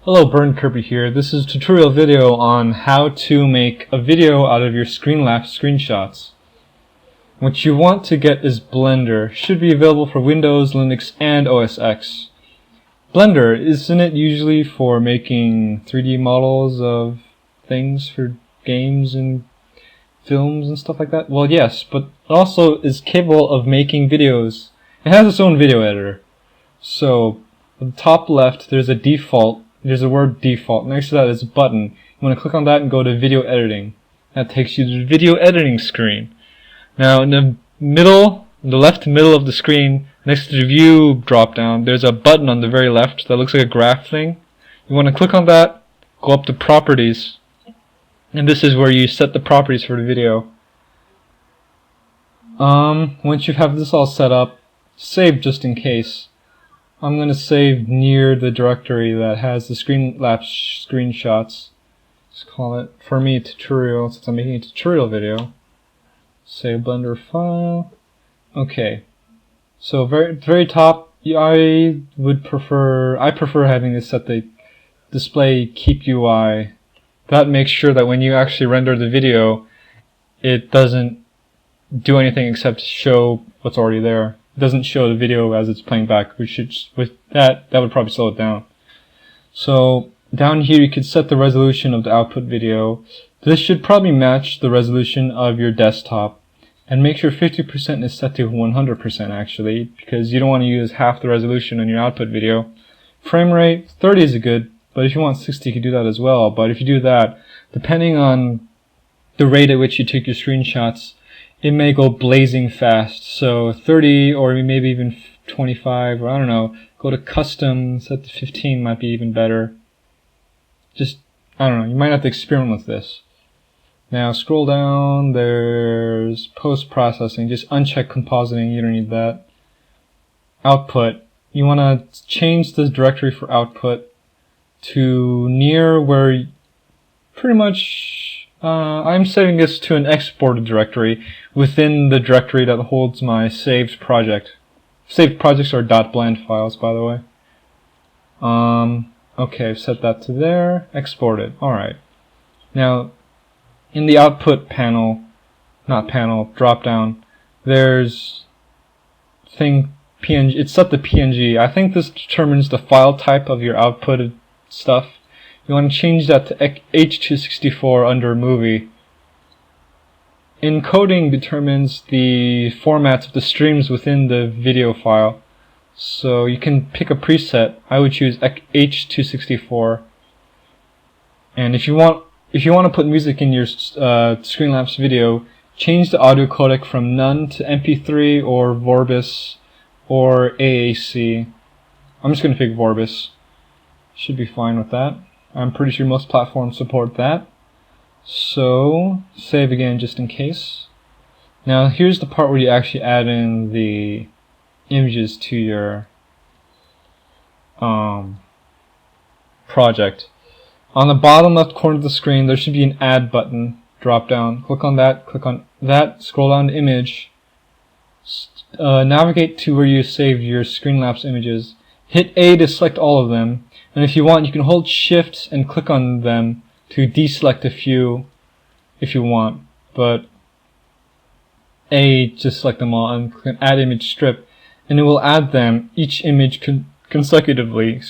Hello, Burn Kirby here. This is a tutorial video on how to make a video out of your screenlapse screenshots. What you want to get is Blender. Should be available for Windows, Linux, and OS X. Blender, isn't it usually for making 3D models of things for games and films and stuff like that? Well, yes, but it also is capable of making videos. It has its own video editor. So, at the top left, there's a word default. Next to that is a button. You want to click on that and go to video editing. That takes you to the video editing screen. Now, in the left middle of the screen, next to the view drop down, there's a button on the very left that looks like a graph thing. You want to click on that, go up to properties, and this is where you set the properties for the video. Once you have this all set up, save just in case. I'm going to save near the directory that has the screenlapse screenshots. Let's call it, for me, tutorial, since I'm making a tutorial video. Save Blender file. Okay. So very top, I prefer having this set the display keep UI. That makes sure that when you actually render the video, it doesn't do anything except show what's already there. It doesn't show the video as it's playing back. With that would probably slow it down. So down here you could set the resolution of the output video. This should probably match the resolution of your desktop, and make sure 50% is set to 100% actually, because you don't want to use half the resolution on your output video. Frame rate 30 is good, but if you want 60 you can do that as well. But if you do that, depending on the rate at which you take your screenshots, it may go blazing fast. So 30 or maybe even 25, or I don't know, go to custom, set to 15 might be even better. Just, I don't know, you might have to experiment with this. Now scroll down, there's post-processing, just uncheck compositing, you don't need that. Output, you want to change this directory for output to near where pretty much I'm saving this to an exported directory within the directory that holds my saved project. Saved projects are .blend files, by the way. Okay, I've set that to there. Export it. Alright. Now, in the output panel, drop down, there's thing PNG. It's set to PNG. I think this determines the file type of your outputted stuff. You want to change that to H264 under movie. Encoding determines the formats of the streams within the video file. So you can pick a preset. I would choose H264. And if you want to put music in your Screenlapse video, change the audio codec from none to MP3 or Vorbis or AAC. I'm just going to pick Vorbis. Should be fine with that. I'm pretty sure most platforms support that. So, save again just in case. Now here's the part where you actually add in the images to your project. On the bottom left corner of the screen there should be an add button, drop down. Click on that, scroll down to image, navigate to where you saved your Screenlapse images. Hit A to select all of them, and if you want you can hold shift and click on them to deselect a few if you want, but A, just select them all and click add image strip, and it will add them, each image consecutively,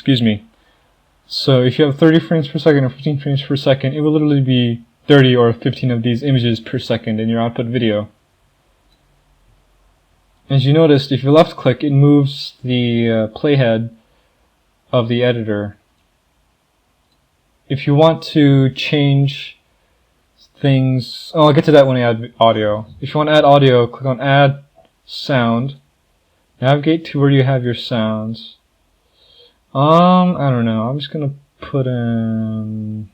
So if you have 30 frames per second or 15 frames per second, it will literally be 30 or 15 of these images per second in your output video. As you noticed, if you left click, it moves the playhead of the editor. If you want to change things, I'll get to that when I add audio. If you want to add audio, click on add sound, navigate to where you have your sounds. I don't know, I'm just gonna put in,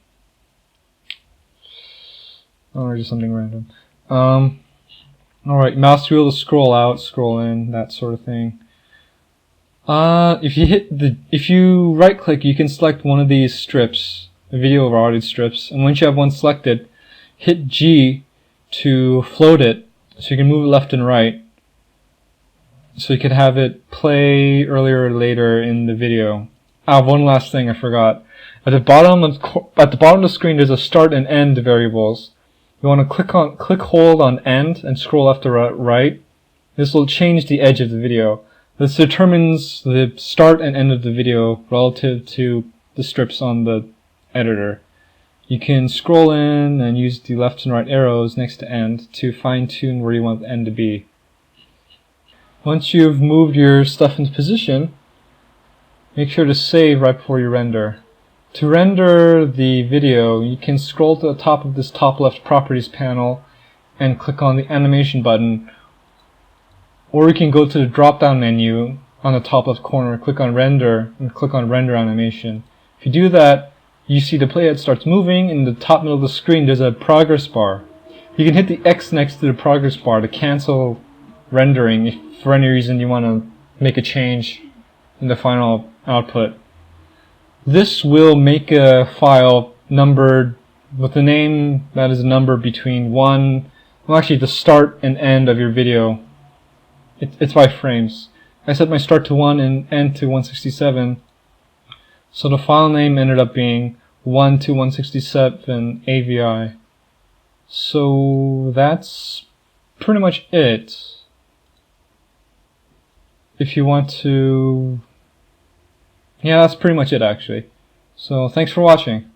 just something random. Alright, mouse wheel to scroll out, scroll in, that sort of thing. If you right click, you can select one of these strips, video or audio strips, and once you have one selected, hit G to float it, so you can move it left and right, so you could have it play earlier or later in the video. One last thing I forgot. At the bottom of the screen, there's a start and end variables. You want to click hold on end and scroll left to right. This will change the edge of the video. This determines the start and end of the video relative to the strips on the editor. You can scroll in and use the left and right arrows next to end to fine-tune where you want the end to be. Once you've moved your stuff into position, make sure to save right before you render. To render the video, you can scroll to the top of this top left properties panel and click on the animation button, or you can go to the drop down menu on the top left corner, click on render, and click on render animation. If you do that, you see the playhead starts moving. In the top middle of the screen there's a progress bar. You can hit the X next to the progress bar to cancel rendering if for any reason you want to make a change in the final output. This will make a file numbered with a name that is a number between the start and end of your video. It's by frames. I set my start to 1 and end to 167. So the file name ended up being 1 to 167 AVI. So that's pretty much it. If you want to... Yeah, that's pretty much it actually. So thanks for watching.